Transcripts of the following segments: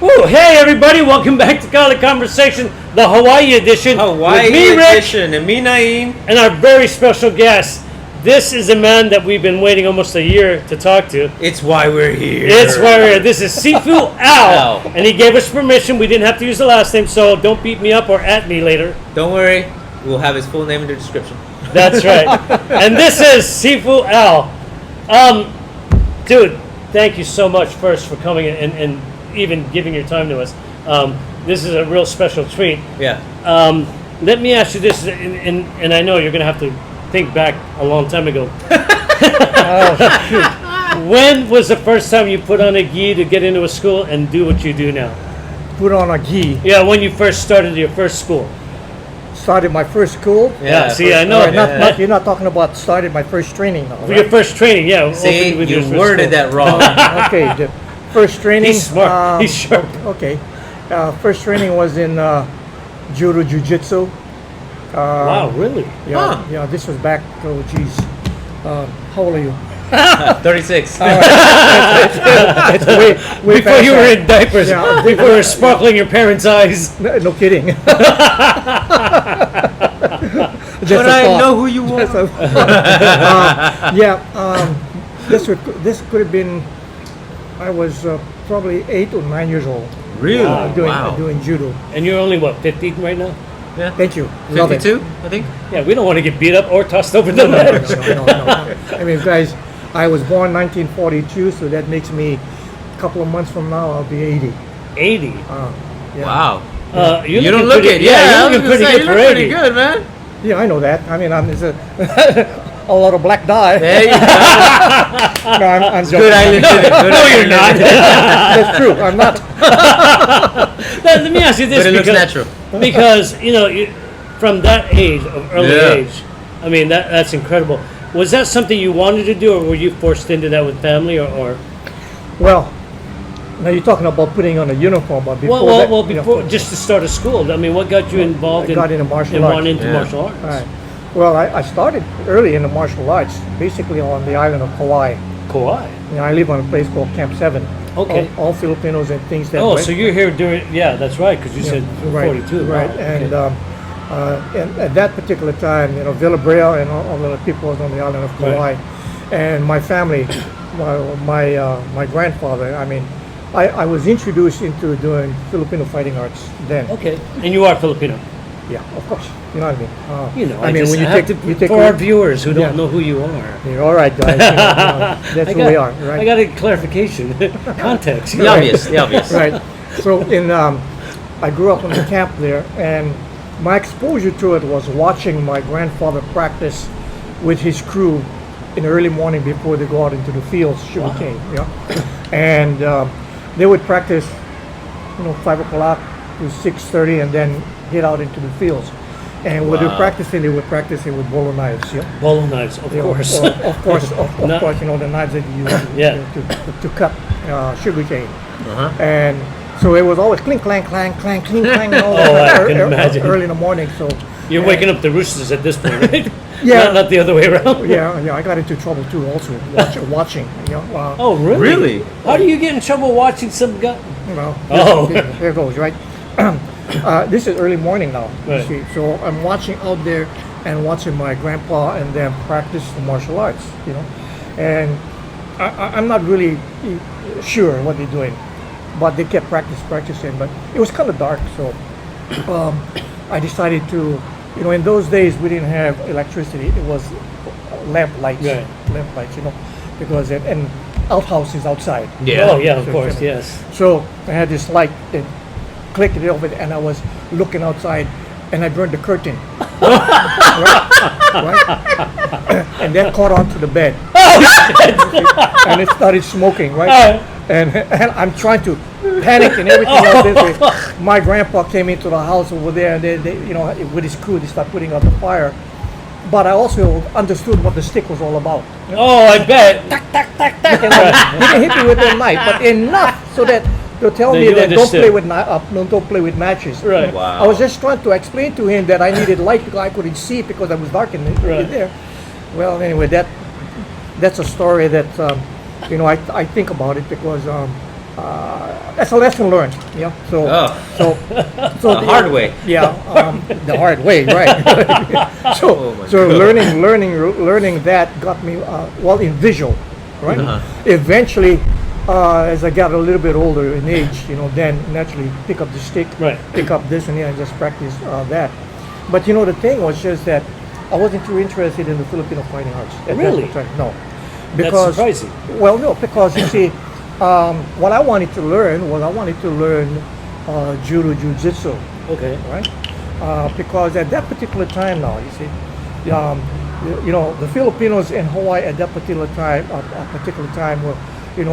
Woo, hey everybody, welcome back to Konversation, the Hawaii edition. Hawaii with me, Rich, edition, and me, Naeem. and our very special guest. This is a man that we've been waiting almost a year to talk to. It's why we're here. It's why we're here. This is Sifu Al, and he gave us permission. We didn't have to use the last name, so don't beat me up or at me later. Don't worry, we'll have his full name in the description. That's right. And this is Sifu Al. Dude, thank you so much first for coming and even giving your time to us. This is a real special treat. Yeah. Let me ask you this, and I know you're going to have to think back a long time ago. When was the first time you put on a gi to get into a school and do what you do now? Put on a gi. Yeah, when you first started your first school. Started my first school. Yeah, see, I know. You're not talking about started my first training now, For your first training, yeah. See, with you your first worded school. that wrong. Okay, the first training. He's smart. He's sharp. Okay, first training was in judo jiu-jitsu. Wow, really? Yeah, Huh. yeah. This was back. Oh, geez. How old are you? 36. It's way Before past you were that. in diapers, Yeah. before you were sparkling your parents' eyes. No kidding. But I know who you are. This could have been. I was probably 8 or 9 years old. Really? Doing judo. And you're only, what, 15 right now? Yeah. Thank you. Love it. 52, I think. Yeah, we don't want to get beat up or tossed over the ledge. No. I mean, guys, I was born 1942, so that makes me a couple of months from now I'll be 80. 80? Yeah. Wow. You don't look it. Yeah, you're looking pretty good you for look 80. pretty good, man. Yeah, I know that. I mean, it's a lot of black dye. There you go. No, I'm joking. Good island living. No, you're not. That's true. I'm not. Let me ask you this. But it looks because, natural. Because, from that age, of early Yeah. age, I mean, that's incredible. Was that something you wanted to do, or were you forced into that with family, or? Well, now you're talking about putting on a uniform, but before Well, that, before, just to start a school. I mean, what got you involved I got into martial and arts. went into Yeah. martial arts? Right. Well, I started early in the martial arts, basically on the island of Kauai. Kauai. I live on a place called Camp 7. Okay. All Filipinos and things that Oh, way. so you're here during, yeah, that's right, because you said right, 42. right? Wow, And, okay. and at that particular time, Villa Brea and all the people was on the island of Kauai, and my family, my grandfather. I mean, I was introduced into doing Filipino fighting arts then. Okay, and you are Filipino. Yeah, of course. You know what I mean? I mean, when you take for our viewers who don't know who you are. You're all right, guys. That's who we are, right? I got a clarification, context. The obvious. Right. So I grew up in the camp there, and my exposure to it was watching my grandfather practice with his crew in the early morning before they go out into the fields, sugarcane. Wow. And they would practice, 5 o'clock to 6:30, and then head out into the fields. And when they were practicing, they would practice with bolo knives. Yeah. Bolo knives, of course. Of course, the knives that you use to cut sugarcane. And so it was always clink, clank, clank, clank, clink, clank. All I can imagine. Early in the morning. So You're waking up the roosters at this point, right? Yeah. Not the other way around. yeah, I got into trouble too. Also watching. Oh, really? Really? How do you get in trouble watching some guy? Oh, there goes right. This is early morning now. Right. You see, so I'm watching out there and watching my grandpa and them practice the martial arts. And I'm not really sure what they're doing, but they kept practicing. But it was kind of dark, so I decided to. In those days we didn't have electricity. It was lamp lights, Right. Because and outhouses outside. Yeah. Oh, yeah, of course, yes. So I had this light that clicked it over, and I was looking outside, and I burned the curtain. right? And that caught onto the bed, and it started smoking. Right, and I'm trying to panic and everything else. This way. My grandpa came into the house over there, and they with his crew, they started putting out the fire. But I also understood what the stick was all about. Oh, I bet. Tack, tack, tack, tack. And he didn't hit me with a knife, but enough so that to tell That me you that understood. don't play with matches. Right. Wow. I was just trying to explain to him that I needed light because I couldn't see because I was dark in Right. there. Well, anyway, that's a story that I think about it because that's a lesson learned. Yeah. So The hard way. Yeah, the hard way, right? Oh my so God. learning that got me well in visual, right? Eventually, as I got a little bit older in age, then naturally pick up the stick, Right. pick up this and just practice that. But the thing was just that I wasn't too interested in the Filipino fighting arts. At that Really? time. No, That's because surprising. well, no, because you see, what I wanted to learn was judo, jiu-jitsu, Okay. right? Because at that particular time now, you see, the Filipinos in Hawaii at that particular time were,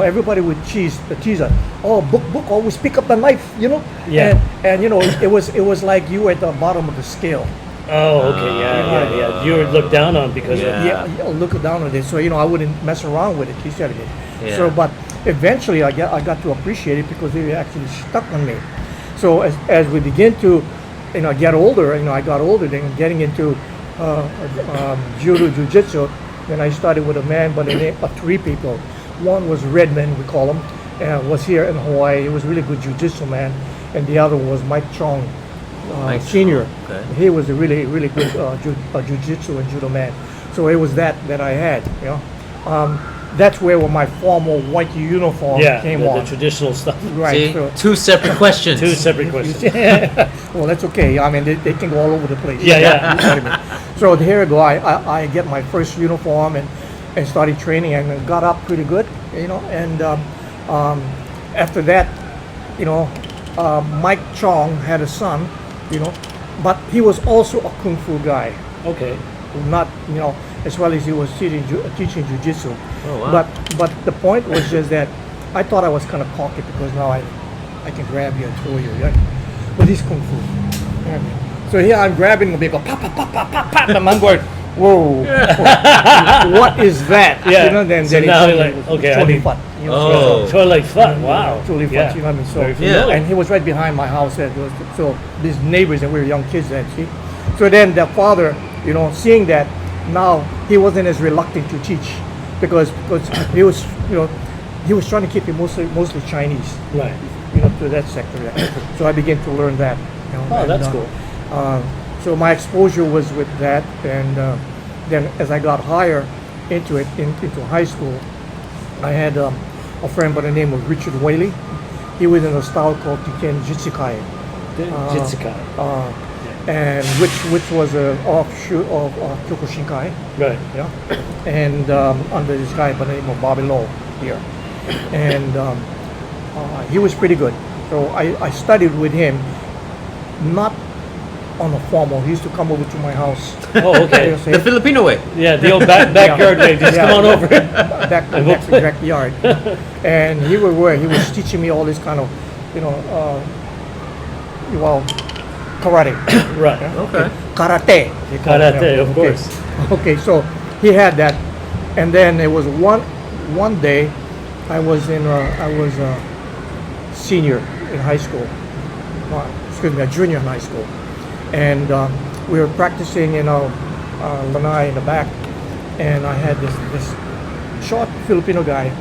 everybody would tease us. Oh, book, always pick up the knife, Yeah. And it was like you were at the bottom of the scale. Oh, okay. Yeah. You were looked down on because of Yeah. Look down on it. So I wouldn't mess around with it. He said it. Yeah. So, but eventually I got to appreciate it because they actually stuck on me. So as we begin to, get older, I got older, then getting into judo, jiu-jitsu, then I started with a man by the name of 3 people. One was Redman, we call him, was here in Hawaii. He was really good jiu-jitsu man, and the other was Mike Chong, Mike senior. Chong, okay. He was a really good jiu-jitsu and judo man. So it was that I had. That's where my formal white uniform came the on. traditional stuff. Right. See, So, 2 separate questions. Two separate questions. well, that's okay. I mean, they can go all over the place. Yeah. You know what I mean? So here I go. I get my first uniform and started training and got up pretty good, And after that, Mike Chong had a son, but he was also a kung fu guy. Okay. Not as well as he was teaching jiu-jitsu. Oh, wow. But the point was just that I thought I was kind of cocky because now I can grab you and throw you, right? But he's kung fu. So here I'm grabbing him, they go pop, pop, pop, pop, pop, pop, and I'm going, whoa, what is that? Yeah. Then So he now told you're me like, it was okay, I Choli need- Fat, Oh. So like fun. Wow. Choli Fat, Yeah. you know what I mean? So, Very familiar. and he was right behind my house. So these neighbors and we were young kids then, see? So then the father, seeing that, now he wasn't as reluctant to teach because he was, he was trying to keep it mostly Chinese, Right. to that sector. So I began to learn that. Oh, that's cool. So my exposure was with that, and then as I got higher into it, into high school, I had a friend by the name of Richard Whaley. He was in a style called Tiken Jitsukai. Jitsukai. And which was an offshoot of Kyokushinkai, Right. and under this guy by the name of Bobby Lowe here, and he was pretty good. So I studied with him, not on a formal. He used to come over to my house. Oh, okay. The Filipino way. Yeah, the old backyard way. Just come on over. Back backyard. And he was teaching me all this kind of, karate. Right. Okay. Karate. they call it, Karate, of okay. course. Okay, so he had that, and then there was one day, I was a senior in high school. A junior in high school, and we were practicing in lanai in the back, and I had this short Filipino guy,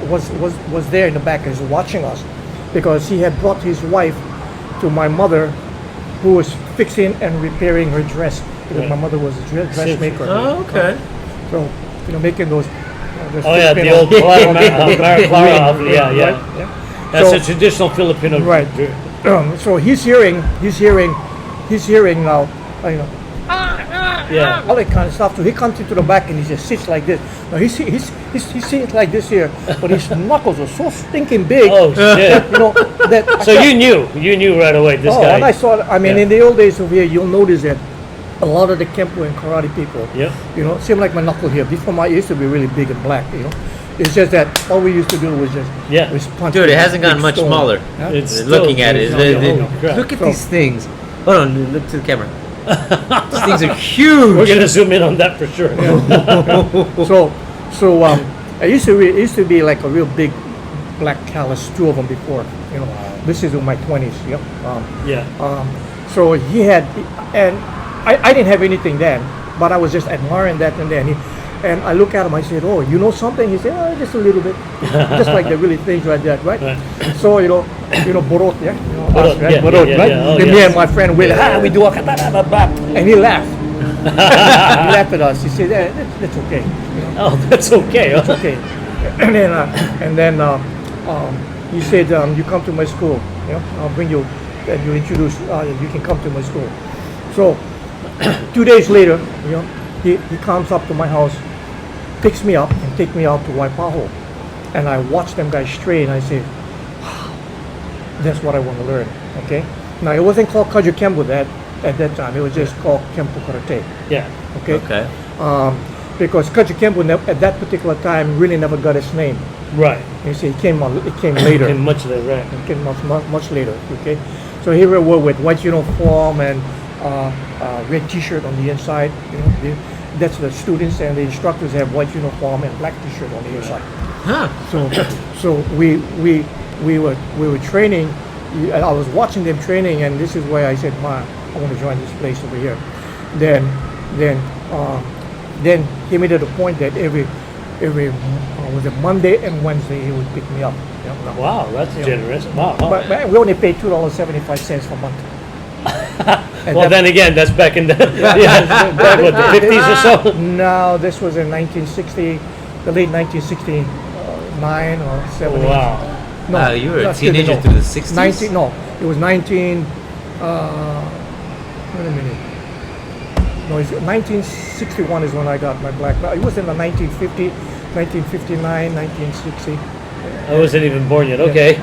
was there in the back and was watching us because he had brought his wife to my mother, who was fixing and repairing her dress because my mother was a dressmaker. Oh, okay. So making those. Oh yeah, the old Clara outfit. Yeah. That's So- a traditional Filipino. Right. So he's hearing now, Yeah. all that kind of stuff. So he comes into the back and he just sits like this. Now he's sitting like this here, but his knuckles are so stinking big. Oh shit. That So you knew right away this guy. and I saw. I mean, Yeah. in the old days over here, you'll notice that a lot of the kempo and karate people, Yep. seem like my knuckle here. Before my it used to be really big and black. It's just that all we used to do was just punch. Dude, it with a hasn't gotten big much stone. smaller. Yeah? It's Looking still- at it. Holy crap. Look at So- these things. Hold on, look to the camera. These things are We're huge. gonna zoom in on that for sure. So it used to be like a real big black callus, 2 of them before. This is in my 20s. Yep. Yeah. So he had, and I didn't have anything then, but I was just admiring that, and then And I look at him, I said, oh, you know something? He said, oh, just a little bit. Just like the really things like that, right? So, borot, yeah? Borot, us, right? yeah, Borot, yeah, right? yeah. Oh, Then me yes. and my friend will, we do a and he laughed. He laughed at us. He said, that's okay. Oh, that's okay. It's okay. And then he said, you come to my school. I'll bring you, and you introduce, you can come to my school. So 2 days later, he comes up to my house, picks me up, and take me out to Waipaho. And I watch them guys train. I say, wow, that's what I want to learn. Okay. Now it wasn't called Kaju Kempo at that time. It was just called Kempo Karate. Yeah. Okay. Okay. Because Kaju Kempo at that particular time really never got its name. Right. You see, it came later. Came much later, right? It came much later. Okay. So here we were with white uniform and red T-shirt on the inside. That's the students, and the instructors have white uniform and black T-shirt on the inside. Huh. So we were training. I was watching them training, and this is why I said, "Ma, I want to join this place over here." Then he made it a point that every was it Monday and Wednesday he would pick me up. Wow, that's generous. Wow. But we only paid $2.75 per month. Well, then again, that's back in the back what, the 50s or so. No, this was in 1960, the late 1969 or 70. Wow. No, You were a excuse me, teenager no. through the 60s? No, it was 19. Wait a minute. No, 1961 is when I got my black belt. It was in the 1950, 1959, 1960. I wasn't even born yet. Okay.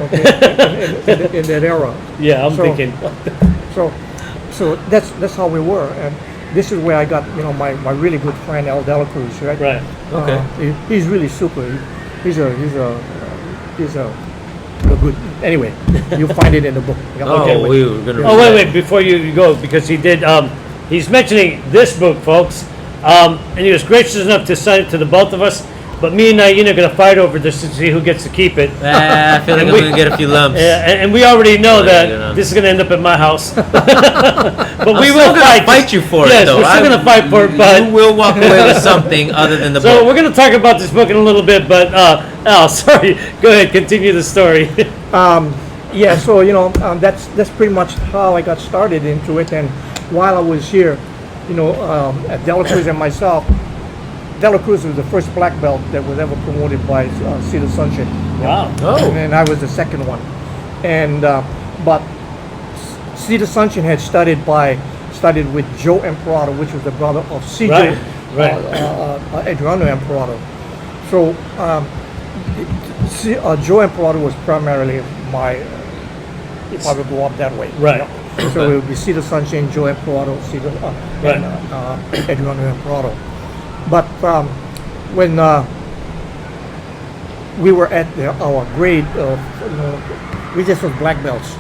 In that era. Yeah, I'm So- thinking. So that's how we were, and this is where I got my really good friend Al Dela Cruz, right? Right. Okay. He's really super. He's a good. Anyway, you'll find it in the book. Yeah, Oh, okay, we were gonna. Oh, wait, before you go, because he did, he's mentioning this book, folks, and he was gracious enough to sign it to the both of us, but me and Naina are going to fight over this to see who gets to keep it. I feel like I'm gonna get a few lumps. And we already know Yeah, that you know. this is going to end up at my house. But we still will gonna fight. fight you for it, yes, though. we're still going to fight for it, but... You will walk away with something other than the So book. we're going to talk about this book in a little bit, but Al, sorry, go ahead, continue the story. Yeah, so that's pretty much how I got started into it. And while I was here, at Dela Cruz and myself, Dela Cruz was the first black belt that was ever promoted by Cedar Sunshine. Wow. Oh. And I was the second one. And but Cedar Sunshine had started with Joe Emperado, which was the brother of CJ Right. Adriano Emperado. So Joe Emperado was primarily my. If I would go up that way. Right. So it would be Cedar Sunshine, Joe Emperado, Right. and Adriano Emperado. But when we were at our grade of, we just was black belts.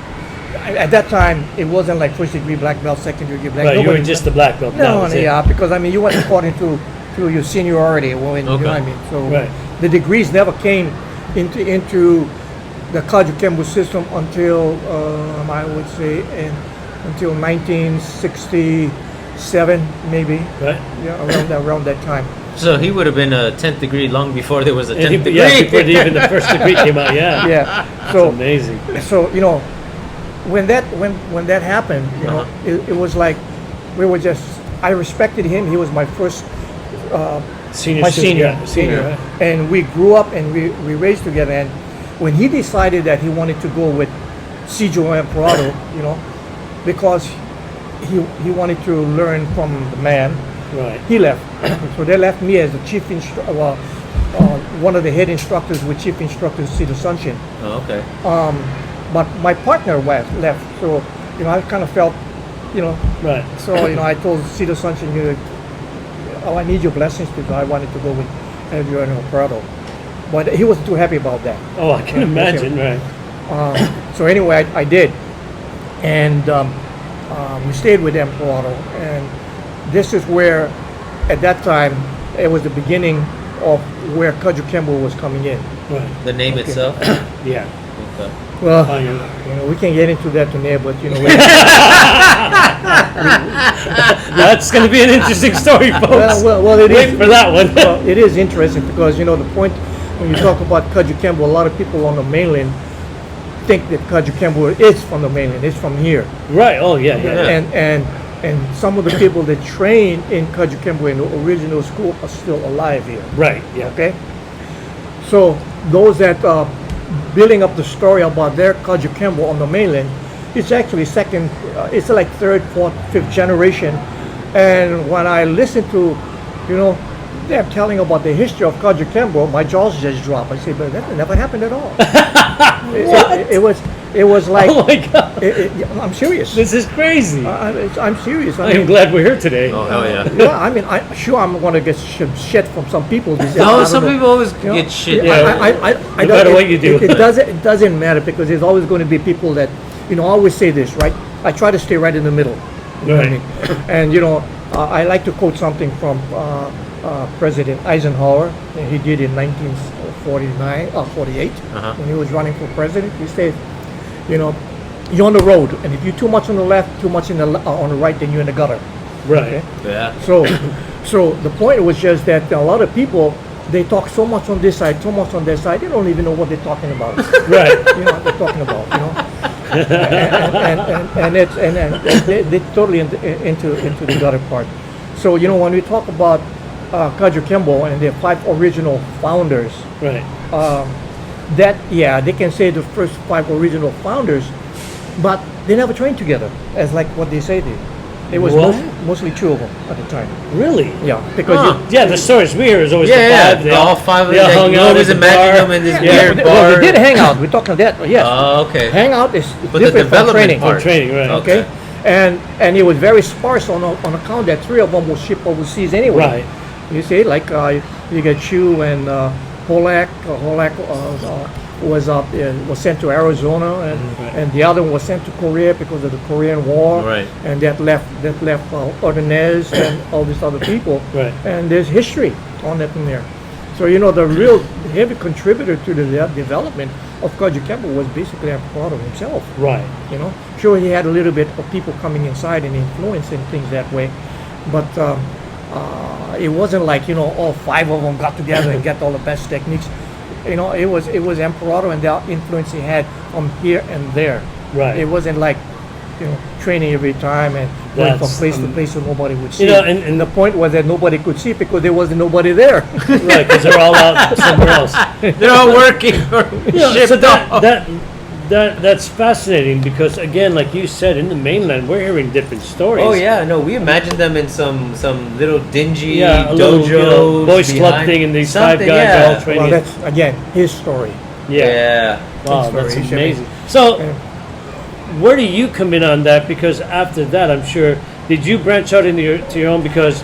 At that time, it wasn't like first degree black belt, second degree black. Right, you were Nobody- just the black belt. No, that's it. yeah, because you went according to your seniority. Well, you know what I mean. So Right. the degrees never came into the Kaju Kempo system until I would say until 1967 maybe. Right. Yeah, around that time. So he would have been a 10th degree long before there was a 10th degree. Yeah, before even the first degree came out, yeah. Yeah. It's So amazing. so when that happened, it was like we were just. I respected him. He was my first. Senior My student, senior, yeah, senior, right. and we grew up and we raised together. And when he decided that he wanted to go with Cijo Emperado, because he wanted to learn from the man, Right. he left. So they left me as the chief one of the head instructors with chief instructor Cedar Sunshine. Oh, okay. But my partner left. So I kind of felt, Right. So I told Cedar Sunshine, I need your blessings because I wanted to go with Adriano Prado. But he wasn't too happy about that. Oh, I can imagine, right. So anyway, I did. And we stayed with Emperado. And this is where, at that time, it was the beginning of where Kaju Kempo was coming in. Right. The name itself? Yeah. Okay. Well, Oh, yeah. we can get into that today, but That's going to be an interesting story, folks. Well, it Wait is. for that one. Well, it is interesting because the point when you talk about Kajukenbo, a lot of people on the mainland think that Kajukenbo is from the mainland. It's from here, Right. Oh, yeah, yeah. and some of the people that train in Kajukenbo in the original school are still alive here. Right. Yeah. Okay, so those that building up the story about their Kajukenbo on the mainland, it's actually second. It's like third, fourth, fifth generation. And when I listen to, them telling about the history of Kajukenbo, my jaws just drop. I say, but that never happened at all. It was like, Oh my God. I'm serious. This is crazy. I'm serious. I am glad we're here today. Oh hell yeah. Yeah, I mean, I'm going to get shit from some people. They say, No, I some don't know. people always You know, get shit. I No matter what you do. it doesn't matter because there's always going to be people that, I always say this, right? I try to stay right in the middle. You know what I mean? And I like to quote something from President Eisenhower. He did in 48 when he was running for president. He said, you're on the road, and if you're too much on the left, too much on the right, then you're in the gutter. Right. Okay? Yeah. So the point was just that a lot of people, they talk so much on this side, so much on that side, they don't even know what they're talking about. Right. You know what they're talking about, and they're totally into the gutter part. So when we talk about Kajukenbo and the 5 original founders, Right. they can say the first 5 original founders, but they never trained together, as like what they say they. It was What? mostly 2 of them at the time. Really? Yeah, because Yeah, the stories we hear is always the Yeah, five. yeah. All five of they all them. hung You out always at the imagine bar. them in this Yeah. weird well, bar. they did hang out. We're talking that. Yes. Oh, okay. Hang out is But the different from development training. part. Training, right. Okay. And it was very sparse on account that 3 of them will ship overseas anyway. Right. You see, like you get Chu and Holak. Holak was sent to Arizona, and the other one was sent to Korea because of the Korean War. Right. And that left Ordonez and all these other people. Right. And there's history on that in there. So the real heavy contributor to the development of Kajukenbo was basically Emperor himself. Right. Sure, he had a little bit of people coming inside and influencing things that way, but it wasn't like all 5 of them got together and got all the best techniques. It was Emperor and the influence he had from here and there. Right. It wasn't like training every time and going from That's, place to place so nobody would see. and the point was that nobody could see because there wasn't nobody there. Right, because they're all out somewhere else. They're all working or shipped So off. that's fascinating because again, like you said, in the mainland, we're hearing different stories. Oh yeah, no, we imagined them in some little dingy Yeah, a dojo, little, boys club thing, and these 5 guys are all training. Well, that's again his story. Yeah. Wow, That's that's very amazing. interesting. So, Yeah. where do you come in on that? Because after that, I'm sure, did you branch out into your own? Because,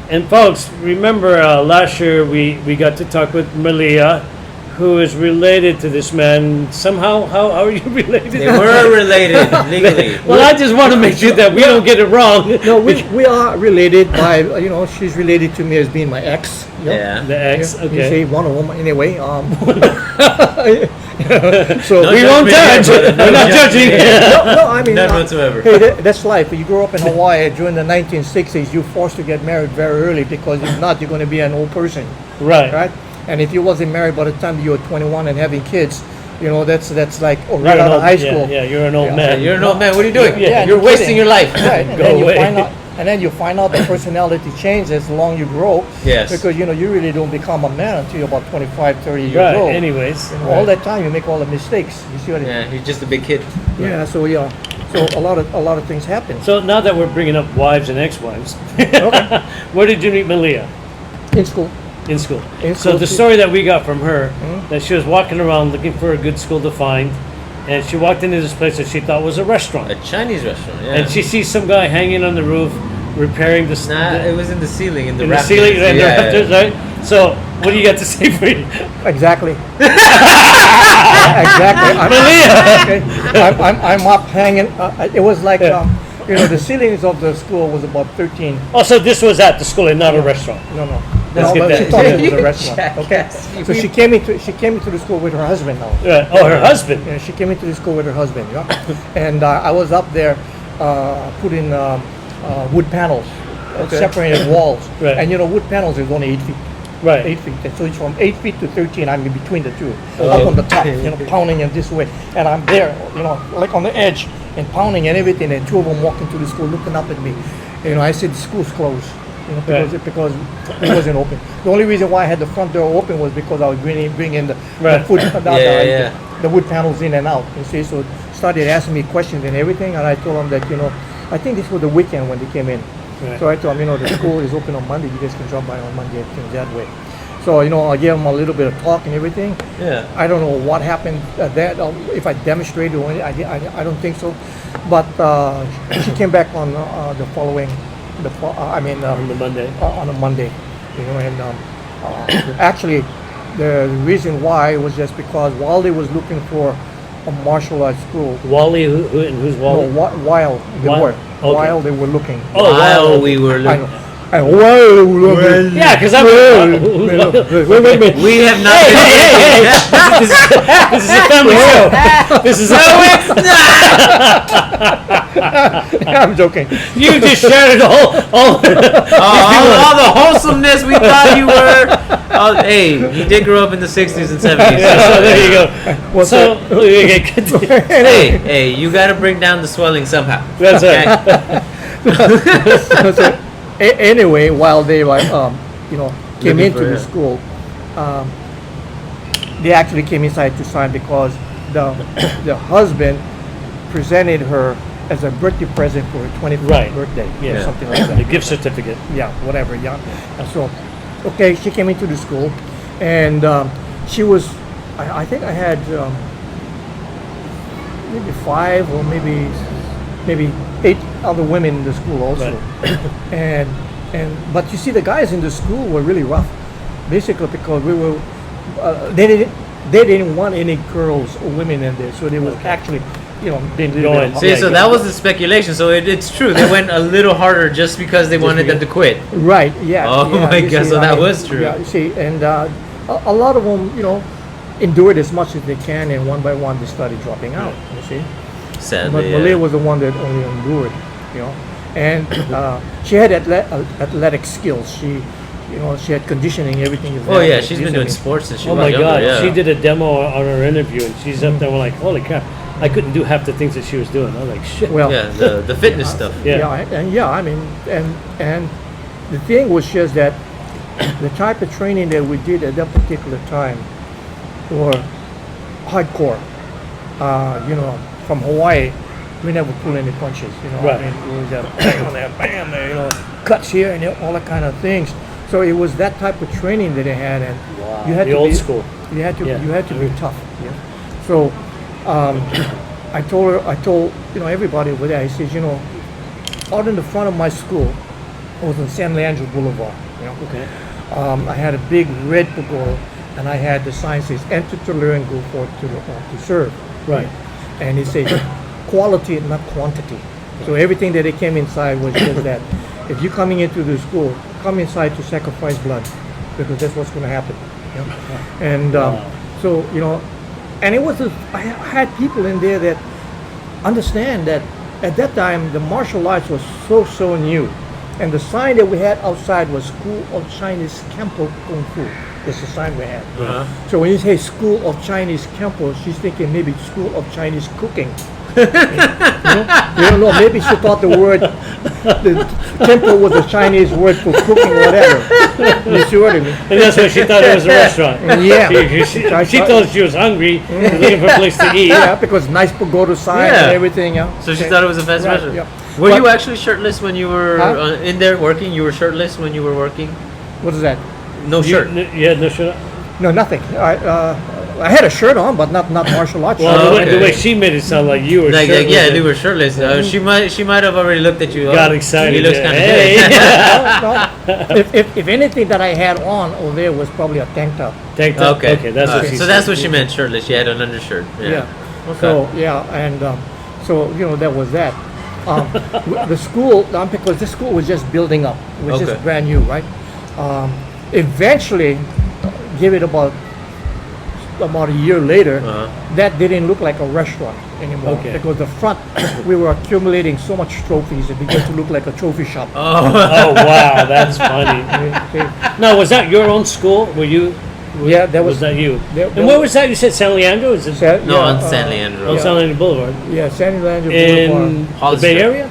and folks, remember last year we got to talk with Malia, who is related to this man somehow. How are you related? They were related legally. Well, I just want to make sure that we don't get it wrong. No, we are related by she's related to me as being my ex. Yeah. The ex, You okay. say one of them anyway. So No We won't judgment here, judge. brother. We're No not judging. judgment. no, I mean None whatsoever. Hey, that's life. You grew up in Hawaii during the 1960s. You're forced to get married very early because if not, you're going to be an old person, Right. right? And if you wasn't married by the time you were 21 and having kids, that's like You're right an out of old- high school. Yeah, you're an old Yeah. man. You're an old man. What are you doing? Yeah, You're no wasting kidding. your life. Right, and Go then away. you find out that personality changes as long you grow. Yes. Because you really don't become a man until you're about 25, 30 years Right. old. Anyways, All that time you make all the mistakes. You see what I mean? Yeah, he's just a big kid. Yeah. So a lot of things happen. So now that we're bringing up wives and ex-wives, Okay. where did you meet Malia? In school. In school. In So school, the she- story that we got from her, that she was walking around looking for a good school to find, and she walked into this place that she thought was a restaurant, A Chinese restaurant. Yeah. and she sees some guy hanging on the roof repairing the, Nah, it was in the ceiling, in the in the rafters. ceiling and the Yeah, rafters, right? So what do you got to say for you? Exactly. Exactly. I'm up hanging. It was like the ceilings of the school was about 13. Oh, so this was at the school and not a restaurant. No. Let's get But that. she thought it was a restaurant. Okay. Jackass. So she came into the school with her husband now. Right. Oh, her husband. Yeah, she came into the school with her husband. Yeah. And I was up there putting wood panels, Okay. separated walls. Right. And wood panels is only 8 feet. Right. 8 feet. And so it's from 8 feet to 13. I'm in between the two, Oh. up on the top, pounding in this way. And I'm there, like on the edge and pounding and everything. And two of them walking through the school, looking up at me. I said, the school's closed. Because it wasn't open. The only reason why I had the front door open was because I was bringing the Right. food, Yeah. the wood panels in and out. You see, so started asking me questions and everything, and I told them that I think this was the weekend when they came in. Right. So I told them, the school is open on Monday. You guys can drop by on Monday and things that way. So I gave them a little bit of talk and everything. Yeah. I don't know what happened that if I demonstrated or anything. I don't think so, but she came back on the following. On the Monday. On a Monday, and actually, the reason why was just because while they was looking for a martial arts school, Wally, and who's Wally? while they While- were okay. while they were looking, Oh, While wow. we were I looking. know. And while they were looking, Yeah, because I'm. Wait. We have not been. This is a family show. This is I'm joking. You just shared it all. all the wholesomeness we thought you were. Hey, he did grow up in the 60s and 70s. Yeah, so there you go. What's So, okay, continue. Hey, you got to bring down the swelling somehow. That's right. Anyway, while they came Looking into for the it. school, they actually came inside to sign because the husband presented her as a birthday present for her 25th Right. birthday, Yeah. or something like The that. gift certificate. Yeah, whatever. Yeah. And so, okay, she came into the school, and she was. I think I had maybe 5 or maybe 8 other women in the school also, and but you see the guys in the school were really rough, basically because we were they didn't want any girls or women in there, so they was actually being a little Going. bit See, Yeah, so that was the speculation. So it's true. They went a little harder just because they wanted them to quit. right, yeah. Oh yeah, my you God, see, so that was true. Yeah, you see, and a lot of them endured as much as they can, and one by one they started dropping out. You see. But Sadly, Malia was the one that only endured, and she had athletic skills. She had conditioning, everything. Is Oh there. yeah, she's been doing Conditioning. sports since she Oh was my younger. God, Yeah. she did a demo on her interview, and she's up there. We're like, holy crap! I couldn't do half the things that she was doing. I was like, shit. Well, Yeah, the fitness stuff. Yeah. I mean, and the thing was just that the type of training that we did at that particular time were hardcore. From Hawaii, we never pulled any punches. Right. I mean, it was bam there, bam there, cuts here and all that kind of things. So it was that type of training that they had, and Wow. you had The to old be, school. You had to Yeah. be tough. Yeah. So I told everybody over there. I said, out in the front of my school, I was on San Leandro Boulevard. Okay. I had a big red pagoda, and I had the sign says "Enter to learn, go forth to serve." Right. And it says quality, not quantity. So everything that they came inside was just that. If you're coming into the school, come inside to sacrifice blood, because that's what's going to happen. And so and it was I had people in there that understand that at that time the martial arts was so new, and the sign that we had outside was School of Chinese Kempo Kung Fu. That's the sign we had. Uh-huh. So when you say School of Chinese Kempo, she's thinking maybe School of Chinese Cooking. You don't know. Maybe she thought the Kempo was a Chinese word for cooking, whatever. You see what I mean? And that's why she thought it was a restaurant. Yeah. She thought she was hungry, looking for a place to eat. Yeah, because nice pagoda sign Yeah. and everything. Yeah. So she thought it was a fast Right, restaurant. yeah. Were But- you actually shirtless when you were Huh? in there working? You were shirtless when you were working? What is that? No shirt. You had no shirt. No, nothing. I had a shirt on, but not martial arts. Well, shirt. Oh, the okay. way she made it sound like you were Like, shirtless. yeah, they were shirtless. She might have already looked at you. Got oh, excited. He looks yeah. kind of Hey, good. No. If anything that I had on over there was probably a tank top. Tank top. Okay. Okay, that's what Alright, she so said. that's what she meant, shirtless. She had an undershirt. Yeah. Okay. So and so that was that. The school, because the school was just building up. It was Okay. just brand new, right? Eventually, give it about about a year later, Uh-huh. that didn't look like a restaurant anymore. Okay. Because the front, we were accumulating so much trophies, it began to look like a trophy shop. Oh. Oh wow, that's funny. Okay. Now, was that your own school? Were you? Yeah, that Was that you? there- And where was that? You said San Leandro? Is it? No, on San Leandro. Oh, San Leandro Boulevard. Yeah, San Leandro Boulevard. In the Hollister. Bay Area?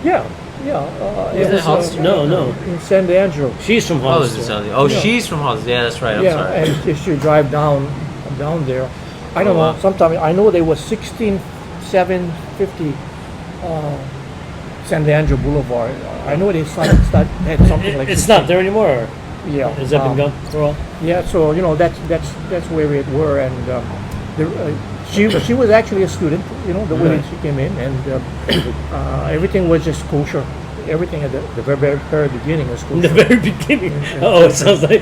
Yeah, yeah. Isn't it Hollister? No, no. In San Leandro. She's from Oh, is it Hollister. San Leandro? Oh, Yeah. she's from Hollister. Yeah, that's right. I'm Yeah, sorry. and if you drive down there, I don't Oh, know. wow. Sometimes I know there was 16750 San Leandro Boulevard. I know they had something like. It's not there anymore. Or Yeah. has that been gone for all? Yeah, so that's where we were, and she was actually a student. The way Right. she came in, and everything was just kosher. Everything at the very beginning was In the kosher. very beginning. Oh, it sounds like